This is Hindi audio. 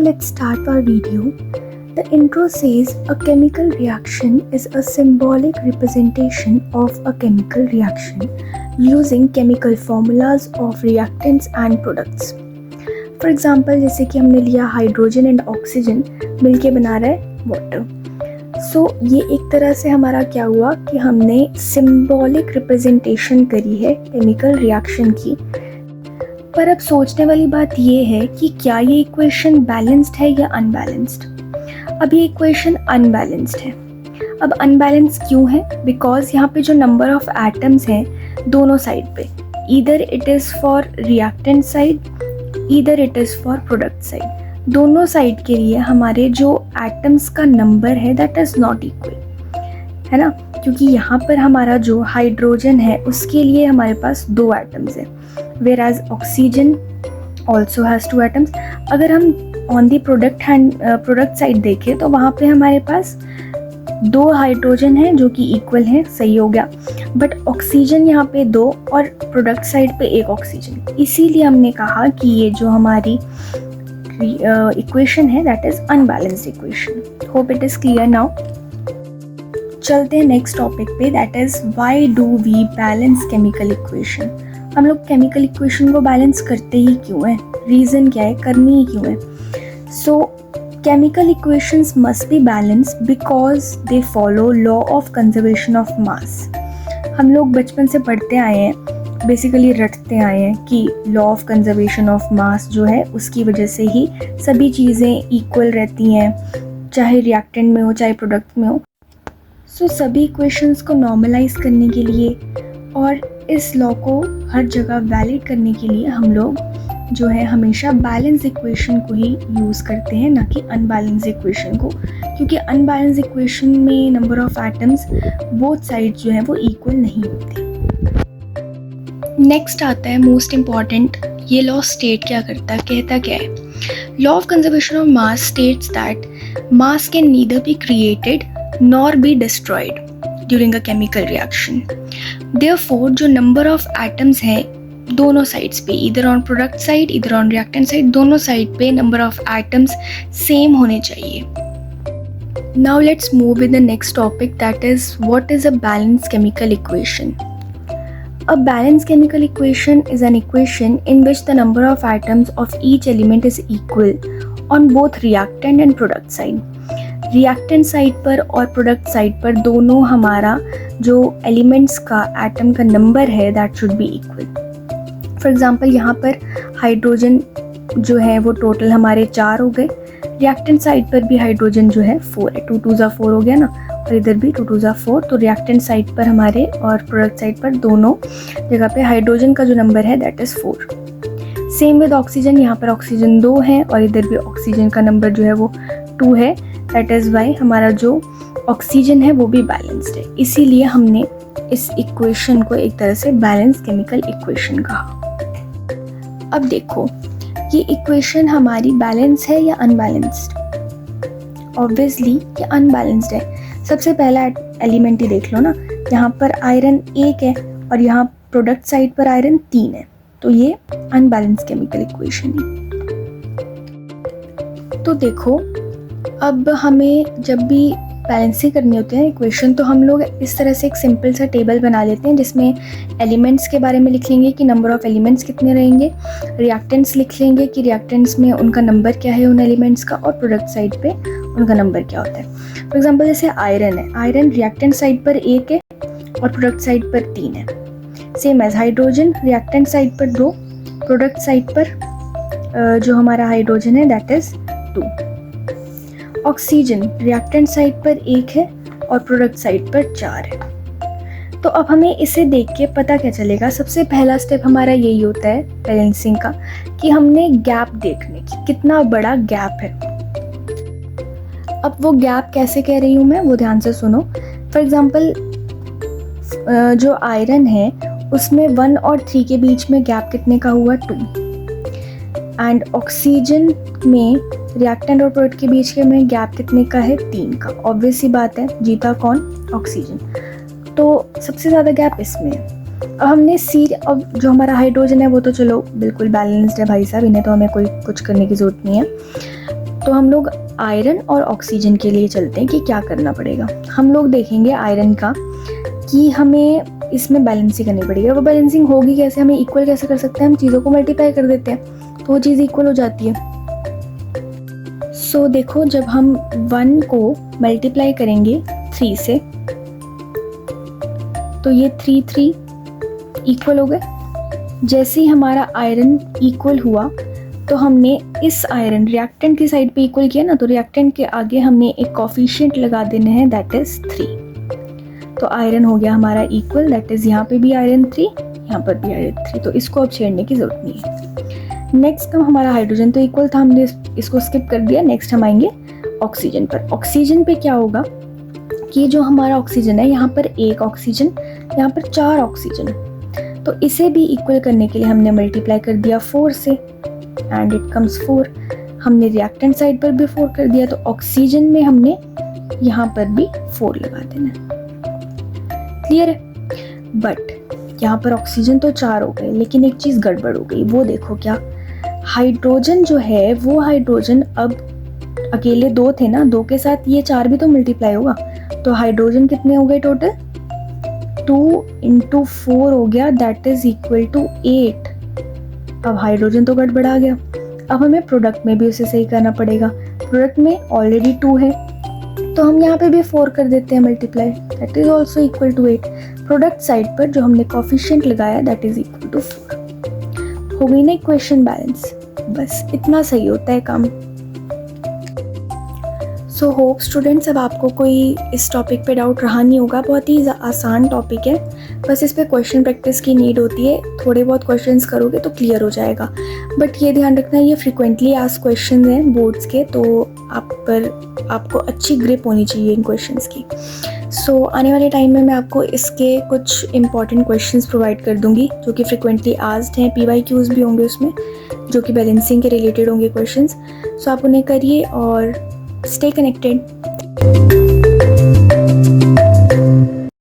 let's start our video. The intro says a chemical reaction is a symbolic representation of a chemical reaction using chemical formulas of reactants and products. For example, जैसे कि हमने लिया हाइड्रोजन एंड ऑक्सीजन मिलके बना रहा है वाटर. सो ये एक तरह से हमारा क्या हुआ कि हमने सिंबॉलिक रिप्रेजेंटेशन करी है केमिकल रिएक्शन की. पर अब सोचने वाली बात ये है कि क्या ये इक्वेशन बैलेंस्ड है या अनबैलेंस्ड. अब ये इक्वेशन अनबैलेंस्ड है. अब अनबैलेंस क्यों है? बिकॉज यहाँ पे जो नंबर ऑफ एटम्स हैं दोनों साइड पे, either it is for reactant side, either it is for product side. दोनों साइड के लिए हमारे जो एटम्स का नंबर है दैट इज़ नॉट इक्वल, है ना. क्योंकि यहाँ पर हमारा जो हाइड्रोजन है उसके लिए हमारे पास 2 एटम्स हैं, where as oxygen also has 2 atoms. अगर हम ऑन दी प्रोडक्ट साइड देखें तो वहाँ पे हमारे पास 2 हाइड्रोजन हैं जो कि इक्वल हैं, सही हो गया. बट ऑक्सीजन यहाँ पे 2 और प्रोडक्ट साइड पे 1 ऑक्सीजन. इसीलिए हमने कहा कि ये जो हमारी इक्वेशन है that is unbalanced equation. Hope it is clear now. चलते हैं नेक्स्ट टॉपिक पे, that is why do we balance chemical equation. हम लोग केमिकल इक्वेशन को बैलेंस करते ही क्यों हैं, रीज़न क्या है, करनी ही क्यों है. सो chemical equations must be balanced because they follow law of conservation of mass. हम लोग बचपन से पढ़ते आए हैं, बेसिकली रटते आए हैं कि law of conservation of mass जो है उसकी वजह से ही सभी चीज़ें इक्वल रहती हैं, चाहे रिएक्टेंट में हो चाहे प्रोडक्ट में हो. सो सभी इक्वेशंस को नॉर्मलाइज करने के लिए और इस लॉ को हर जगह वैलिड करने के लिए हम लोग जो है हमेशा बैलेंस इक्वेशन को ही यूज़ करते हैं, ना कि अनबैलेंस इक्वेशन को. क्योंकि अनबैलेंस इक्वेशन में number of atoms both side जो है वो इक्वल नहीं होते. नेक्स्ट आता है मोस्ट इम्पॉर्टेंट, ये लॉ स्टेट क्या करता है, कहता क्या है. Law of conservation of mass states that mass can neither be created nor be destroyed during a chemical reaction. Therefore जो नंबर ऑफ एटम्स हैं दोनों साइड्स पे, इधर ऑन प्रोडक्ट साइड इधर ऑन रिएक्टेंट साइड, दोनों साइड पे नंबर ऑफ एटम्स सेम होने चाहिए. Now let's move with the next topic, that is what is a balance chemical equation. A balanced chemical equation is an equation in which the number of atoms of each element is equal on both reactant and product side. Reactant side पर और प्रोडक्ट साइड पर दोनों हमारा जो एलिमेंट्स का एटम का नंबर है that should be equal. For example यहाँ पर हाइड्रोजन जो है वो टोटल हमारे 4 हो गए, रिएक्टेंट साइड पर भी हाइड्रोजन जो है 4 है, 2 2 4 हो गया ना, और इधर भी 2 2 4. तो रिएक्टेंट साइड पर हमारे और प्रोडक्ट साइड पर दोनों जगह पे हाइड्रोजन का जो नंबर है that is 4. Same with oxygen, यहाँ पर ऑक्सीजन 2 है और इधर भी ऑक्सीजन का नंबर जो है वो 2 है. दैट इज़ वाई हमारा जो ऑक्सीजन है वो भी बैलेंस्ड है. इसीलिए हमने इस इक्वेशन को एक तरह से बैलेंस केमिकल इक्वेशन कहा. अब देखो ये इक्वेशन हमारी बैलेंस है या अनबैलेंस्ड. ऑब्वियसली ये अनबैलेंस्ड है. सबसे पहला एलिमेंट ही देख लो ना, यहाँ पर आयरन 1 है और यहाँ प्रोडक्ट साइड पर आयरन 3 है, तो ये अनबैलेंस केमिकल इक्वेशन है. तो देखो अब हमें जब भी बैलेंसिंग करनी होती है इक्वेशन तो हम लोग इस तरह से एक सिंपल सा टेबल बना लेते हैं जिसमें एलिमेंट्स के बारे में लिख लेंगे कि नंबर ऑफ एलिमेंट्स कितने रहेंगे, रिएक्टेंट्स लिख लेंगे कि रिएक्टेंट्स में उनका नंबर क्या है उन एलिमेंट्स का, और प्रोडक्ट साइड पे उनका नंबर क्या होता है. फॉर एग्जांपल जैसे आयरन है, आयरन रिएक्टेंट साइड पर 1 है और प्रोडक्ट साइड पर 3 है. Same as hydrogen, reactant side पर 2, प्रोडक्ट साइड पर जो हमारा हाइड्रोजन है that is 2. Oxygen reactant side पर 1 है और प्रोडक्ट साइड पर 4 है. तो अब हमें इसे देख के पता क्या चलेगा, सबसे पहला स्टेप हमारा यही होता है बैलेंसिंग का कि हमने गैप देखने की, कितना बड़ा गैप है. अब वो गैप कैसे कह रही हूँ मैं वो ध्यान से सुनो. फॉर एग्जांपल जो आयरन है उसमें 1 और 3 के बीच में गैप कितने का हुआ, 2. एंड ऑक्सीजन में रिएक्टेंट और प्रोडक्ट के बीच के में गैप कितने का है, 3 का. ऑब्वियस सी बात है, जीता कौन, ऑक्सीजन. तो सबसे ज़्यादा गैप इसमें है. अब हमने अब जो हमारा हाइड्रोजन है वो तो चलो बिल्कुल बैलेंस्ड है भाई साहब, इन्हें तो हमें कोई कुछ करने की ज़रूरत नहीं है. तो हम लोग आयरन और ऑक्सीजन के लिए चलते हैं कि क्या करना पड़ेगा। हम लोग देखेंगे आयरन का कि हमें इसमें बैलेंसिंग करनी पड़ेगी। वो बैलेंसिंग होगी कैसे, हमें इक्वल कैसे कर सकते हैं, हम चीज़ों को मल्टीप्लाई कर देते हैं तो वो चीज़ इक्वल हो जाती है। सो देखो, जब हम 1 को मल्टीप्लाई करेंगे 3 से तो ये 3 इक्वल हो गए। जैसे ही हमारा आयरन इक्वल हुआ तो हमने इस आयरन रिएक्टेंट की साइड पे इक्वल किया ना, तो रिएक्टेंट के आगे हमने एक कोफिशिएंट लगा देने हैं, दैट इज 3। तो आयरन हो गया हमारा इक्वल, दैट इज यहाँ पे भी आयरन 3, यहाँ पर भी आयरन 3, तो इसको अब छेड़ने की जरूरत नहीं है। नेक्स्ट का हमारा हाइड्रोजन तो इक्वल था, हमने इसको स्किप कर दिया। नेक्स्ट हम आएंगे ऑक्सीजन पर। ऑक्सीजन पे क्या होगा कि जो हमारा ऑक्सीजन है, यहाँ पर 1 ऑक्सीजन, यहाँ पर 4 ऑक्सीजन, तो इसे भी इक्वल करने के लिए हमने मल्टीप्लाई कर दिया 4 से एंड इट कम्स 4। हमने रिएक्टेंट साइड पर भी 4 कर दिया, तो ऑक्सीजन में हमने यहाँ पर भी 4 लगा देना। क्लियर है? बट यहाँ पर ऑक्सीजन तो 4 हो गए, लेकिन एक चीज़ गड़बड़ हो गई। वो देखो क्या, हाइड्रोजन जो है वो हाइड्रोजन अब अकेले 2 थे ना, 2 के साथ ये 4 भी तो मल्टीप्लाई होगा, तो हाइड्रोजन कितने हो गए टोटल, 2 × 4 हो गया, दैट इज इक्वल टू 8। अब हाइड्रोजन तो गड़बड़ा गया। अब हमें प्रोडक्ट में भी उसे सही करना पड़ेगा। प्रोडक्ट में ऑलरेडी 2 है, तो हम यहाँ पे भी 4 कर देते हैं multiply, that is also equal to 8। Product side पर जो हमने कोफिशिएंट लगाया दैट इज इक्वल टू 4। हो गई ना इक्वेशन बैलेंस। बस इतना सही होता है काम। सो होप स्टूडेंट्स, अब आपको कोई इस टॉपिक पे डाउट रहा नहीं होगा। बहुत ही आसान टॉपिक है, बस इस पे क्वेश्चन प्रैक्टिस की नीड होती है। थोड़े बहुत क्वेश्चंस करोगे तो क्लियर हो जाएगा। बट ये ध्यान रखना, ये फ्रिक्वेंटली आस्क्ड क्वेश्चंस हैं बोर्ड्स के, तो आपको अच्छी ग्रिप होनी चाहिए इन क्वेश्चंस की। सो आने वाले टाइम में मैं आपको इसके कुछ इंपॉर्टेंट क्वेश्चंस प्रोवाइड कर दूंगी जो कि फ्रिक्वेंटली आस्क्ड हैं। PYQs भी होंगे उसमें जो कि बैलेंसिंग के रिलेटेड होंगे क्वेश्चंस। सो आप उन्हें करिए और stay connected.